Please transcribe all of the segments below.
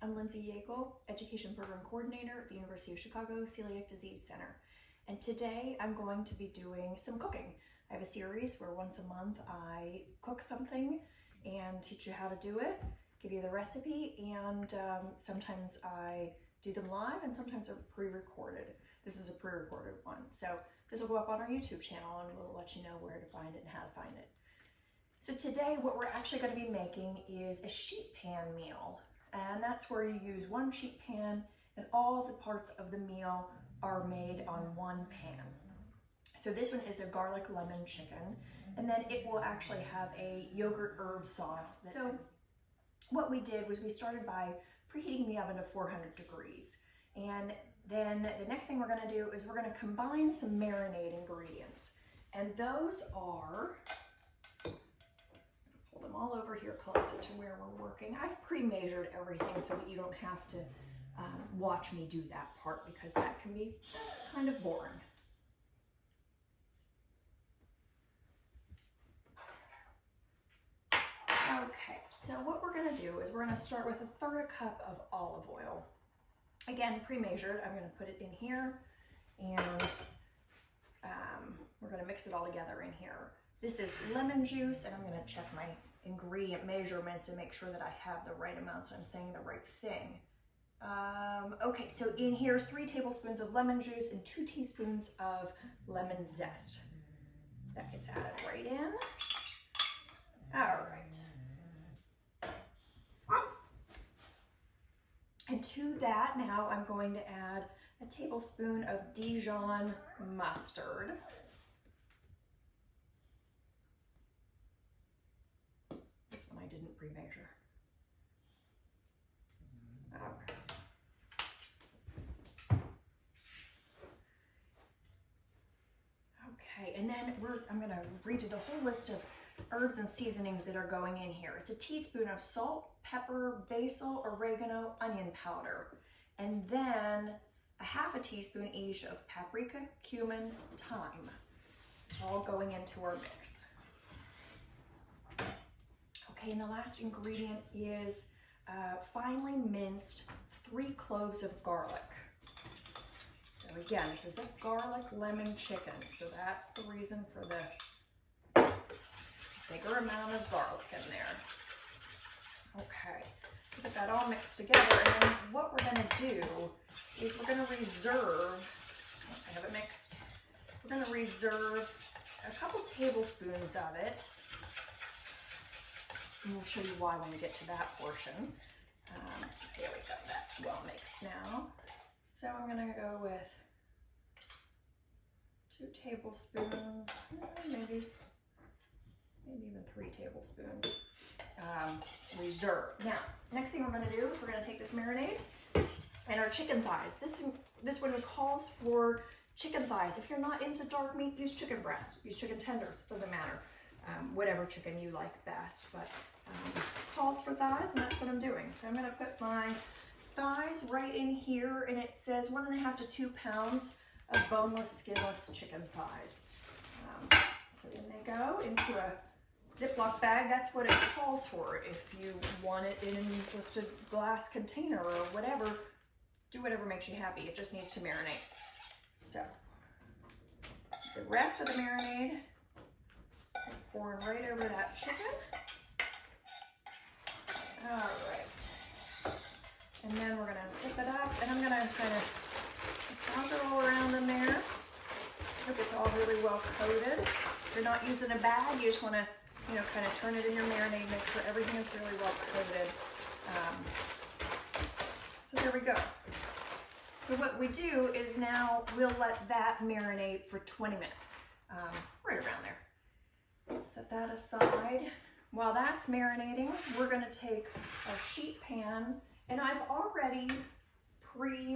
I'm Lindsay Yackel, Education Program Coordinator at the University of Chicago Celiac Disease Center. And today I'm going to be doing some cooking. I have a series where once a month I cook something and teach you how to do it, give you the recipe, and sometimes I do them live and sometimes they're pre-recorded. This is a pre-recorded one. So this will go up on our YouTube channel and we'll let you know where to find it and how to find it. So today what we're actually going to be making is a sheet pan meal. And that's where you use one sheet pan and all of the parts of the meal are made on one pan. So this one is a garlic lemon chicken, and then it will actually have a yogurt herb sauce. So what we did was we started by preheating the oven to 400 degrees. And then the next thing we're going to do is we're going to combine some marinade ingredients. And those are, pull them all over here closer to where we're working. I've pre-measured everything so that you don't have to watch me do that part because that can be kind of boring. Okay, so what we're going to do is we're going to start with 1/3 cup of olive oil. Again, pre-measured. I'm going to put it in here and we're going to mix it all together in here. This is lemon juice, and I'm going to check my ingredient measurements and make sure that I have the right amount so I'm saying the right thing. Okay, so in here is 3 tablespoons of lemon juice and 2 teaspoons of lemon zest. That gets added right in. All right. And to that now I'm going to add a tablespoon of Dijon mustard. This one I didn't pre-measure. Okay. Okay, and then I'm going to read you the whole list of herbs and seasonings that are going in here. It's a teaspoon of salt, pepper, basil, oregano, onion powder, and then a 1/2 teaspoon each of paprika, cumin, thyme. All going into our mix. Okay, and the last ingredient is finely minced 3 cloves of garlic. So again, this is a garlic lemon chicken, so that's the reason for the bigger amount of garlic in there. Okay, get that all mixed together, and then what we're going to do is we're going to reserve, once I have it mixed, we're going to reserve a couple tablespoons of it, and we'll show you why when we get to that portion. There we go, that's well mixed now. So I'm going to go with 2 tablespoons, maybe even 3 tablespoons, reserve. Now, next thing we're going to do is we're going to take this marinade and our chicken thighs. This one calls for chicken thighs. If you're not into dark meat, use chicken breast, use chicken tenders, doesn't matter. Whatever chicken you like best, but calls for thighs, and that's what I'm doing. So I'm going to put my thighs right in here, and it says 1.5 to 2 pounds of boneless, skinless chicken thighs. So in they go into a Ziploc bag. That's what it calls for. If you want it in just a glass container or whatever, do whatever makes you happy. It just needs to marinate. So the rest of the marinade, pouring right over that chicken. All right. And then we're gonna zip it up, and I'm gonna kind of massage it all around in there. Hope it's all really well coated. If you're not using a bag, you just wanna, kind of turn it in your marinade, make sure everything is really well coated. So there we go. So what we do is now we'll let that marinate for 20 minutes, right around there. Set that aside. While that's marinating, we're going to take our sheet pan, and I've already pre-cut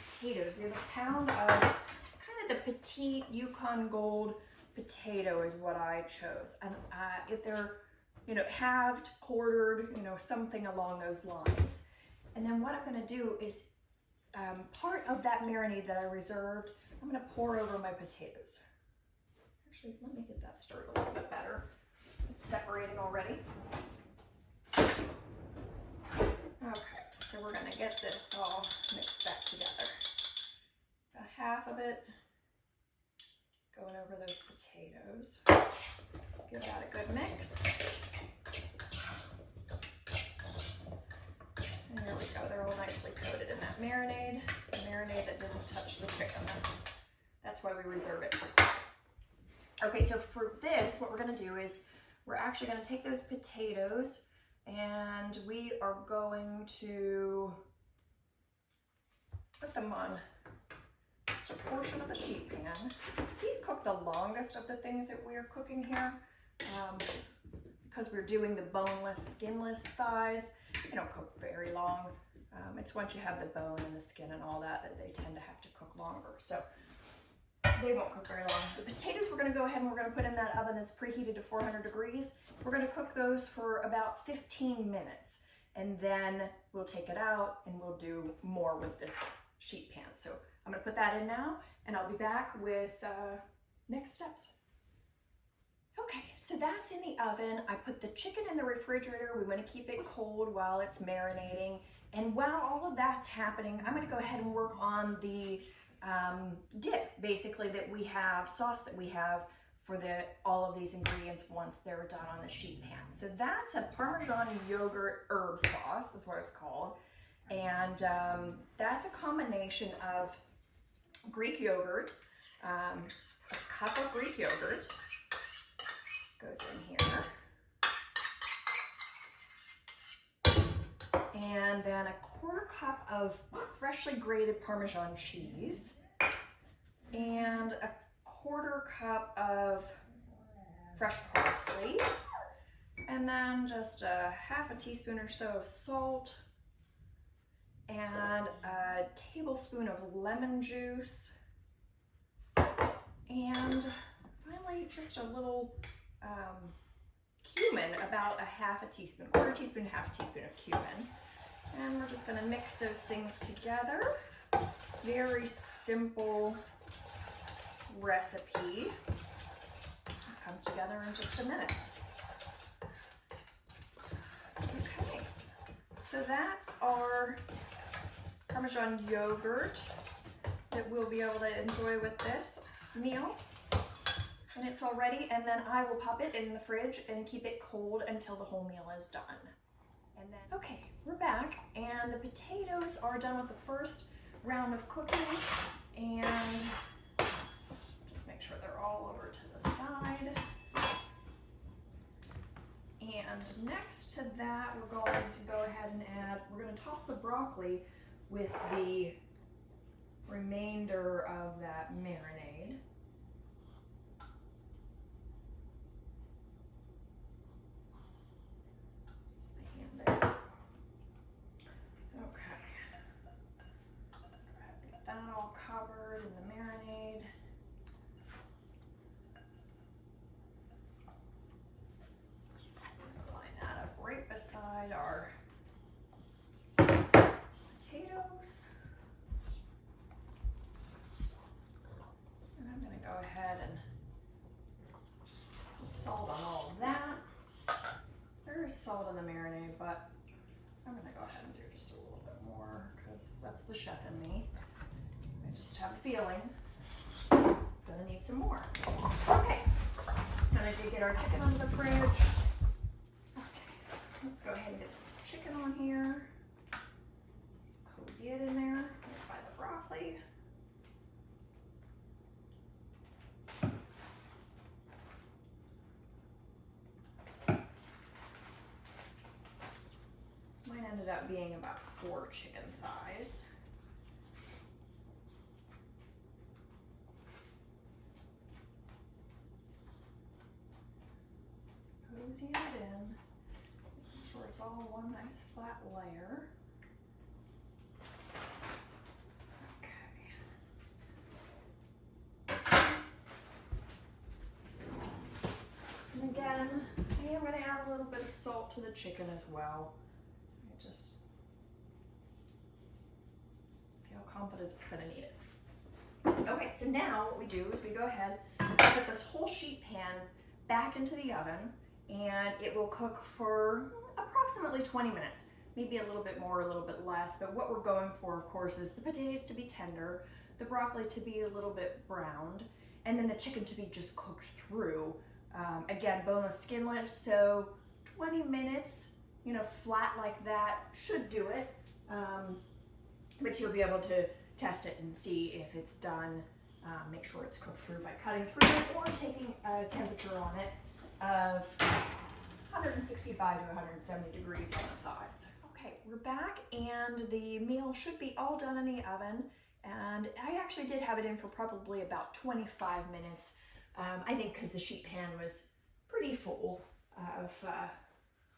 potatoes. We have a pound of kind of the petite Yukon Gold potato is what I chose, and if they're halved, quartered, something along those lines. And then what I'm going to do is part of that marinade that I reserved, I'm going to pour over my potatoes. Actually, let me get that stirred a little bit better. Let's separating already. Okay, so we're gonna get this all mixed back together. About half of it going over those potatoes. Give that a good mix. And there we go, they're all nicely coated in that marinade. The marinade that didn't touch the chicken. That's why we reserve it for the side. Okay, so for this, what we're gonna do is we're actually gonna take those potatoes and we are going to put them on just a portion of the sheet pan. These cook the longest of the things that we're cooking here because we're doing the boneless, skinless thighs. They don't cook very long. It's once you have the bone and the skin and all that that they tend to have to cook longer. So they won't cook very long. The potatoes we're gonna go ahead and we're gonna put in that oven that's preheated to 400 degrees. We're gonna cook those for about 15 minutes. And then we'll take it out and we'll do more with this sheet pan. So I'm gonna put that in now and I'll be back with next steps. Okay, so that's in the oven. I put the chicken in the refrigerator. We want to keep it cold while it's marinating. And while all of that's happening, I'm gonna go ahead and work on the dip, basically, that we have, sauce that we have for all of these ingredients once they're done on the sheet pan. So that's a Parmesan yogurt herb sauce, is what it's called. And that's a combination of Greek yogurt, a cup of Greek yogurt goes in here, and then a quarter cup of freshly grated Parmesan cheese, and a quarter cup of fresh parsley, and then just a half a teaspoon or so of salt, and a tablespoon of lemon juice, and finally just a little cumin, about a half a teaspoon, quarter teaspoon, half a teaspoon of cumin. And we're just gonna mix those things together. Very simple recipe. It comes together in just a minute. Okay, so that's our Parmesan yogurt that we'll be able to enjoy with this meal. And it's all ready, and then I will pop it in the fridge and keep it cold until the whole meal is done. And then, okay, we're back, and the potatoes are done with the first round of cooking, and just make sure they're all over to the side. And next to that, we're going to go ahead and we're going to toss the broccoli with the remainder of that marinade. Covered in the marinade. Line that up right beside our potatoes. And I'm going to go ahead and put some salt on all of that. There is salt in the marinade, but I'm going to go ahead and do just a little bit more because that's the chef in me. I just have a feeling it's going to need some more. Okay, now I did get our chicken onto the fridge. Okay, let's go ahead and get this chicken on here. Just cozy it in there by the broccoli. Mine ended up being about 4 chicken thighs. Cozy it in, making sure it's all one nice flat layer. Okay. And again, I am going to add a little bit of salt to the chicken as well. I just feel confident it's going to need it. Okay, so now what we do is we go ahead and put this whole sheet pan back into the oven, and it will cook for approximately 20 minutes. Maybe a little bit more, a little bit less, but what we're going for, of course, is the potatoes to be tender, the broccoli to be a little bit browned, and then the chicken to be just cooked through. Again, boneless, skinless, so 20 minutes, you know, flat like that should do it. But you'll be able to test it and see if it's done. Make sure it's cooked through by cutting through it or taking a temperature on it of 165 to 170 degrees on the thighs. Okay, we're back and the meal should be all done in the oven. And I actually did have it in for probably about 25 minutes. I think because the sheet pan was pretty full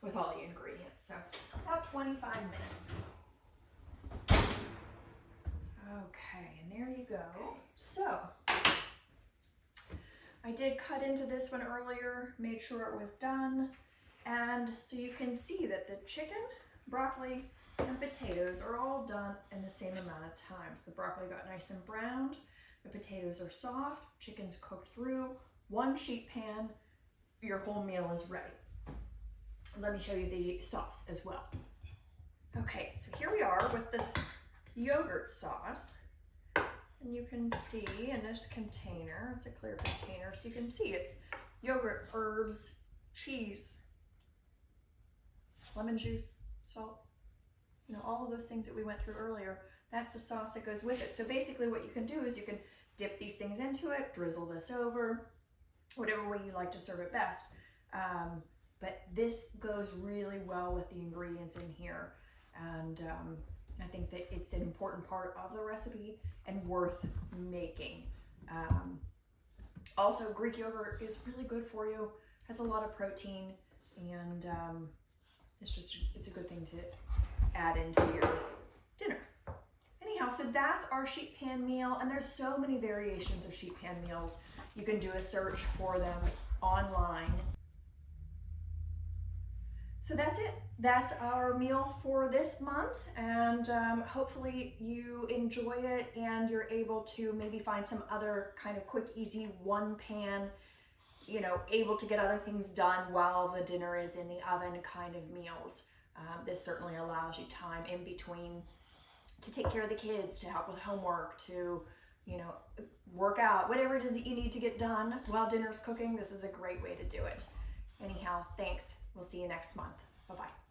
with all the ingredients. So about 25 minutes. Okay, and there you go. So I did cut into this one earlier, made sure it was done. And so you can see that the chicken, broccoli, and potatoes are all done in the same amount of time. So the broccoli got nice and browned, the potatoes are soft, chicken's cooked through, one sheet pan, your whole meal is ready. Let me show you the sauce as well. Okay, so here we are with the yogurt sauce. And you can see in this container, it's a clear container, so you can see it's yogurt, herbs, cheese, lemon juice, salt, you know, all of those things that we went through earlier. That's the sauce that goes with it. So basically what you can do is you can dip these things into it, drizzle this over, whatever way you like to serve it best. But this goes really well with the ingredients in here. And I think that it's an important part of the recipe and worth making. Also, Greek yogurt is really good for you, has a lot of protein, and it's a good thing to add into your dinner. Anyhow, so that's our sheet pan meal, and there's so many variations of sheet pan meals. You can do a search for them online. So that's it. That's our meal for this month, and hopefully you enjoy it and you're able to maybe find some other kind of quick, easy, one pan, you know, able to get other things done while the dinner is in the oven kind of meals. This certainly allows you time in between to take care of the kids, to help with homework, to, you know, work out, whatever it is that you need to get done while dinner's cooking. This is a great way to do it. Anyhow, thanks. We'll see you next month. Bye-bye.